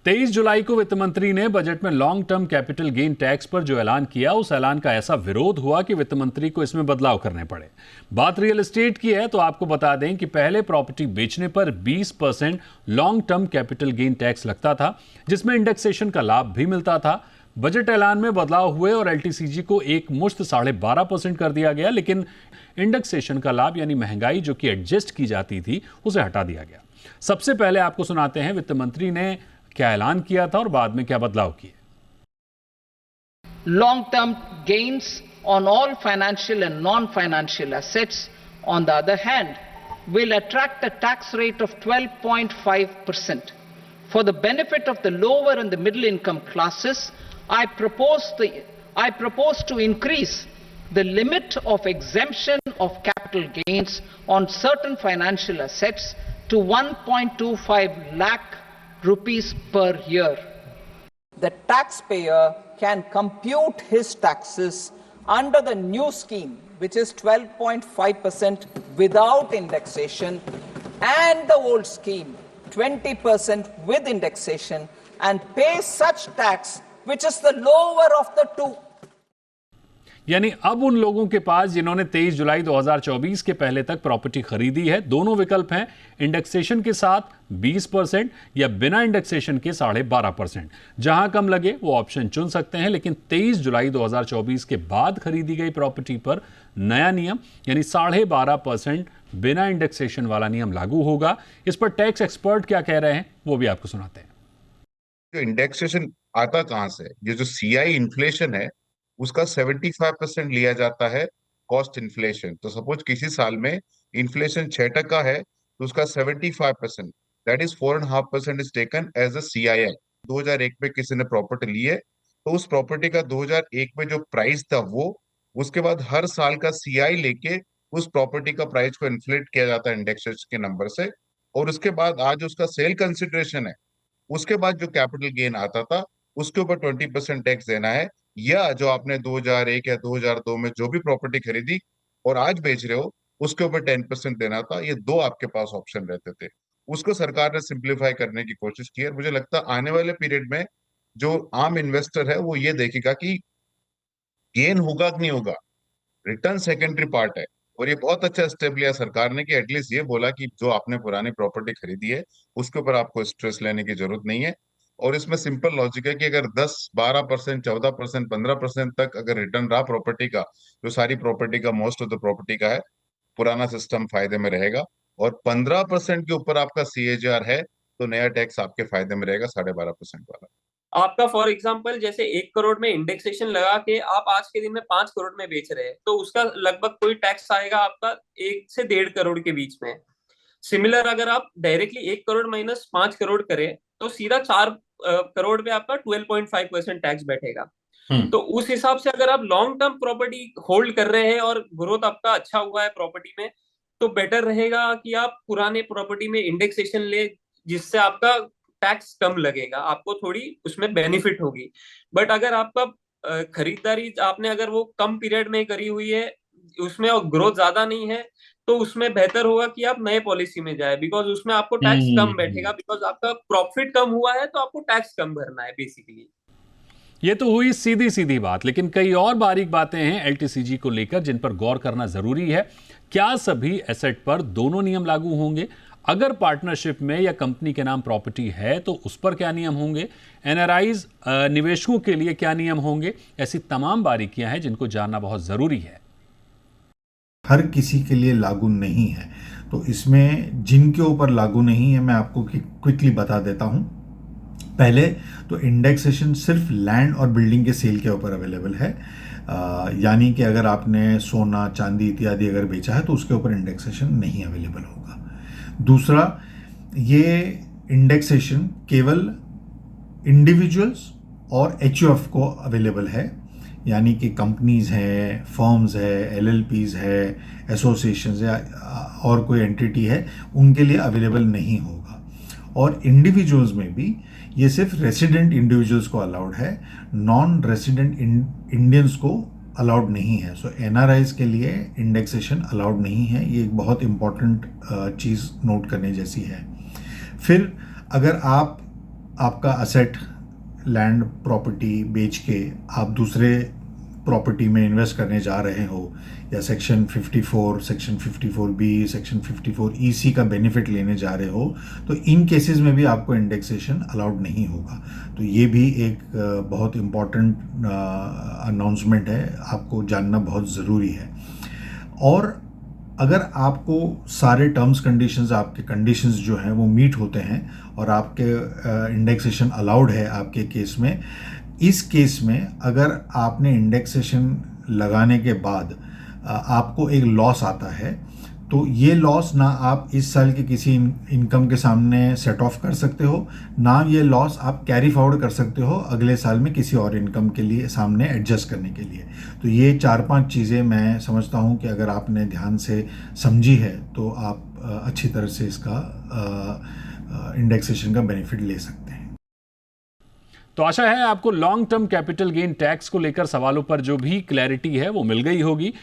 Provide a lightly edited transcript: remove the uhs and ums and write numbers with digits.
23 जुलाई को वित्त मंत्री ने बजट में long term capital gain tax पर जो ऐलान किया, उस ऐलान का ऐसा विरोध हुआ कि वित्त मंत्री को इसमें बदलाव करने पड़े। बात रियल एस्टेट की है तो आपको बता दें कि पहले प्रॉपर्टी बेचने पर 20% long term capital gain tax लगता था, जिसमें इंडेक्सेशन का लाभ भी मिलता था। बजट ऐलान में बदलाव हुए और एलटीसीजी को एक मुश्त 12.5% कर दिया गया, लेकिन इंडेक्सेशन का लाभ यानी महंगाई जो कि एडजस्ट की जाती थी उसे हटा दिया गया। सबसे पहले आपको सुनाते हैं वित्त मंत्री ने क्या ऐलान किया था और बाद में क्या बदलाव किए। Long term gains on all financial and non-financial assets, on the other hand, will attract a tax rate of 12.5%. For the benefit of the lower and the middle income classes, I propose to increase the limit of exemption of capital gains on certain financial assets to 1.25 lakh rupees per year. The taxpayer can compute his taxes under the new scheme, which is 12.5% without indexation, and the old scheme, 20% with indexation, and pay such tax which is the lower of the two. यानी अब उन लोगों के पास जिन्होंने 23 जुलाई 2024 के पहले तक property खरीदी है, दोनों विकल्प हैं, इंडेक्सेशन के साथ 20% या बिना इंडेक्सेशन के 12.5%। जहां कम लगे वो ऑप्शन चुन सकते हैं, लेकिन 23 जुलाई 2024 के बाद खरीदी गई प्रॉपर्टी पर नया नियम यानी 12.5% बिना इंडेक्सेशन वाला नियम लागू होगा। इस पर टैक्स एक्सपर्ट क्या कह रहे हैं वो भी आपको सुनाते हैं। जो इंडेक्सेशन आता कहां से? ये जो सीआई इन्फ्लेशन है उसका 75% लिया जाता है कॉस्ट इन्फ्लेशन। तो सपोज किसी साल में इन्फ्लेशन 6% है तो उसका 75% that is 4.5% is taken as a CII. 2001 में किसी ने प्रॉपर्टी ली है तो उस प्रॉपर्टी का 2001 में जो प्राइस था वो, उसके बाद हर साल का सीआई लेके उस प्रॉपर्टी का प्राइस को इन्फ्लेट किया जाता है इंडेक्सेशन के नंबर से, और उसके बाद आज उसका सेल कंसिडरेशन है, उसके बाद जो कैपिटल गेन आता था उसके ऊपर 20% टैक्स देना है, या जो आपने 2001 या 2002 में जो भी प्रॉपर्टी खरीदी और आज बेच रहे हो उसके ऊपर 10% देना था। ये दो आपके पास ऑप्शन रहते थे। उसको सरकार ने सिंप्लीफाई करने की कोशिश की है। मुझे लगता है आने वाले पीरियड में जो आम इन्वेस्टर है वो ये देखेगा कि गेन होगा कि नहीं होगा, रिटर्न सेकेंडरी पार्ट है। और ये बहुत अच्छा स्टेप लिया सरकार ने कि एटलीस्ट ये बोला कि जो आपने पुरानी प्रॉपर्टी खरीदी है उसके ऊपर आपको स्ट्रेस लेने की जरूरत नहीं है। और इसमें सिंपल लॉजिक है कि अगर 10-12%, 14%, 15% तक अगर रिटर्न रहा प्रॉपर्टी का, जो सारी प्रॉपर्टी का मोस्ट ऑफ द प्रॉपर्टी का है, पुराना सिस्टम फायदे में रहेगा। और 15% के ऊपर आपका सीएजीआर है तो नया टैक्स आपके फायदे में रहेगा 12.5% वाला। आपका फॉर एग्जांपल जैसे 1 करोड़ में इंडेक्सेशन लगा के आप आज के दिन में 5 करोड़ में बेच रहे हैं तो उसका लगभग कोई टैक्स आएगा आपका 1 से 1.5 करोड़ के बीच में। सिमिलर अगर आप डायरेक्टली 1 करोड़ माइनस 5 करोड़ करें तो सीधा 4 करोड़ पे आपका 12.5% टैक्स बैठेगा। तो उस हिसाब से अगर आप लॉन्ग टर्म प्रॉपर्टी होल्ड कर रहे हैं और ग्रोथ आपका अच्छा हुआ है प्रॉपर्टी में, तो बेटर रहेगा कि आप पुराने प्रॉपर्टी में इंडेक्सेशन ले, जिससे आपका टैक्स कम लगेगा, आपको थोड़ी उसमें बेनिफिट होगी। बट अगर आपका खरीदारी आपने अगर वो कम पीरियड में करी हुई है, उसमें और ग्रोथ ज्यादा नहीं है, तो उसमें बेहतर होगा कि आप नए पॉलिसी में जाए, बिकॉज उसमें आपको टैक्स कम बैठेगा, बिकॉज आपका प्रॉफिट कम हुआ है तो आपको टैक्स कम भरना है बेसिकली। ये तो हुई सीधी सीधी बात, लेकिन कई और बारीक बातें हैं एलटीसीजी को लेकर जिन पर गौर करना जरूरी है। क्या सभी एसेट पर दोनों नियम लागू होंगे? अगर पार्टनरशिप में या कंपनी के नाम प्रॉपर्टी है तो उस पर क्या नियम होंगे? एनआरआईज निवेशकों के लिए क्या नियम होंगे? ऐसी तमाम बारीकियां हैं जिनको जानना बहुत जरूरी है। हर किसी के लिए लागू नहीं है, तो इसमें जिनके ऊपर लागू नहीं है मैं आपको क्विकली बता देता हूं। पहले तो इंडेक्सेशन सिर्फ लैंड और बिल्डिंग के सेल के ऊपर अवेलेबल है, यानी कि अगर आपने सोना चांदी इत्यादि अगर बेचा है तो उसके ऊपर इंडेक्सेशन नहीं अवेलेबल होगा। दूसरा, ये इंडेक्सेशन केवल इंडिविजुअल्स और एचयूएफ को अवेलेबल है, यानी कि कंपनीज है, फर्म्स है, एलएलपीज है, एसोसिएशंस है और कोई एंटिटी है, उनके लिए अवेलेबल नहीं होगा। और इंडिविजुअल्स में भी ये सिर्फ रेसिडेंट इंडिविजुअल्स को अलाउड है, नॉन रेसिडेंट इंडियंस को अलाउड नहीं है। सो एनआरआईज के लिए इंडेक्सेशन अलाउड नहीं है। ये एक बहुत इंपॉर्टेंट चीज़ नोट करने जैसी है। फिर अगर आप आपका असेट लैंड प्रॉपर्टी बेच के आप दूसरे प्रॉपर्टी में इन्वेस्ट करने जा रहे हो, या section 54, section 54B, section 54EC का बेनिफिट लेने जा रहे हो, तो इन केसेस में भी आपको इंडेक्सेशन अलाउड नहीं होगा। तो ये भी एक बहुत इम्पॉर्टेंट अनाउंसमेंट है, आपको जानना बहुत ज़रूरी है। और अगर आपको सारे टर्म्स कंडीशंस, आपके कंडीशंस जो हैं वो मीट होते हैं और आपके इंडेक्सेशन अलाउड है आपके केस में, इस केस में अगर आपने इंडेक्सेशन लगाने के बाद आपको एक लॉस आता है, तो ये लॉस ना आप इस साल के किसी इनकम के सामने सेट ऑफ कर सकते हो, ना ये लॉस आप कैरी फॉरवर्ड कर सकते हो अगले साल में किसी और इनकम के लिए सामने एडजस्ट करने के लिए। तो ये 4-5 चीज़ें मैं समझता हूँ कि अगर आपने ध्यान से समझी है तो आप अच्छी तरह से इसका इंडेक्सेशन का बेनिफिट ले सकते हैं। तो आशा है आपको long term capital gain tax को लेकर सवालों पर जो भी क्लैरिटी है वो मिल गई होगी।